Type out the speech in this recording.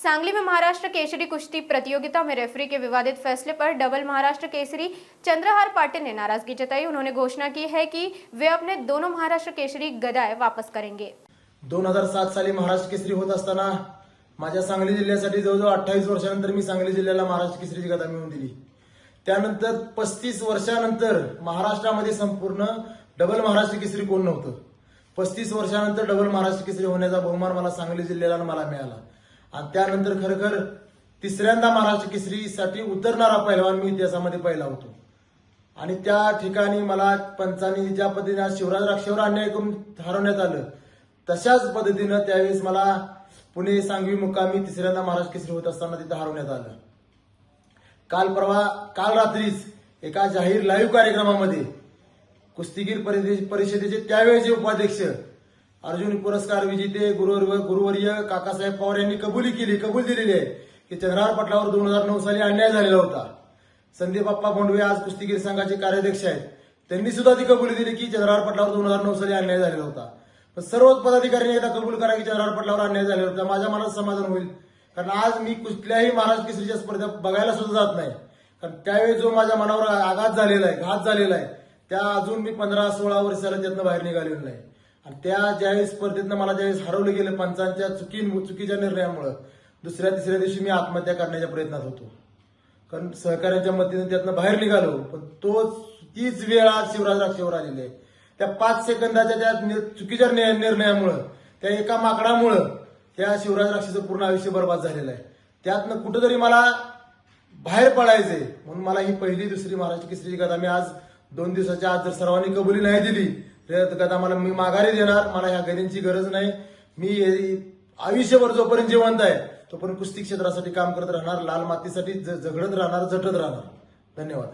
सांगली में महाराष्ट्र केसरी कुश्ती प्रतियोगिता में रेफरी के विवादित फैसले पर डबल महाराष्ट्र केसरी चंद्रहार पाटिल ने नाराजगी जताई। उन्होंने घोषणा की है कि वे अपने दोनों महाराष्ट्र केसरी गदाय वापस करेंगे। 2007 साली महाराष्ट्र केसरी होत असताना माझ्या सांगली जिल्ह्यासाठी जवळजवळ 28 वर्षानंतर मी सांगली जिल्ह्याला महाराष्ट्र केसरीची गदा मिळवून दिली। त्यानंतर 35 वर्षानंतर महाराष्ट्रामध्ये संपूर्ण डबल महाराष्ट्र केसरी कोण नव्हतं। 35 वर्षानंतर डबल महाराष्ट्र केसरी होण्याचा बहुमान मला सांगली जिल्ह्याला मला मिळाला आणि त्यानंतर खरखर तिसऱ्यांदा महाराष्ट्र केसरीसाठी उतरणारा पहिलवान मी इतिहासामध्ये पहिला होतो। आणि त्या ठिकाणी मला पंचांनी ज्या पद्धतीने शिवराज राक्षेवर अन्याय करून हरवण्यात आलं तशाच पद्धतीनं त्यावेळेस मला पुणे सांगवी मुक्कामी तिसऱ्यांदा महाराष्ट्र केसरी होत असताना तिथे हरवण्यात आलं। काल रात्रीच एका जाहीर लाईव्ह कार्यक्रमामध्ये कुस्तीगीर परिषदेचे त्यावेळेचे उपाध्यक्ष अर्जुन पुरस्कार विजेते गुरुवर्य काकासाहेब पवार यांनी कबूल दिलेली आहे की चंद्रहार पाटलावर 2009 साली अन्याय झालेला होता। संदीप बाप्पा भोंडवे आज कुस्तीगीर संघाचे कार्याध्यक्ष आहेत, त्यांनी सुद्धा ती कबुली दिली की चंद्रहार पाटलावर 2009 साली अन्याय झालेला होता। पण सर्व पदाधिकाऱ्यांनी एकदा कबूल करा की चंद्रहार पाटलावर अन्याय झालेला होता, माझ्या मनात समाधान होईल। कारण आज मी कुठल्याही महाराष्ट्र केसरीच्या स्पर्धेत बघायला सुद्धा जात नाही, कारण त्यावेळी जो माझ्या मनावर आघात झालेला आहे, घात झालेला आहे, त्या अजून मी 15-16 वर्षाला त्यातनं बाहेर निघालेलो नाही। आणि त्या ज्यावेळेस स्पर्धेतनं मला ज्यावेळेस हरवलं गेलं पंचांच्या चुकीच्या निर्णयामुळे दुसऱ्या तिसऱ्या दिवशी मी आत्महत्या करण्याच्या प्रयत्नात होतो, कारण सहकार्याच्या मदतीने त्यातनं बाहेर निघालो। पण तीच वेळ आज शिवराज राक्षेवर आलेली आहे। त्या 5 सेकंदाच्या त्या चुकीच्या निर्णयामुळे त्या एका माकडामुळे त्या शिवराज राक्षेचं पूर्ण आयुष्य बर्बाद झालेलं आहे। त्यातनं कुठंतरी मला बाहेर पडायचंय म्हणून मला ही पहिली दुसरी महाराष्ट्र केसरीची गदा मी आज 2 दिवसाच्या आत जर सर्वांनी कबुली नाही दिली तर गदा मी माघारी देणार। मला ह्या गदांची गरज नाही। मी आयुष्यभर जोपर्यंत जिवंत आहे तोपर्यंत कुस्ती क्षेत्रासाठी काम करत राहणार, लाल मातीसाठी झगडत राहणार, झटत राहणार। धन्यवाद।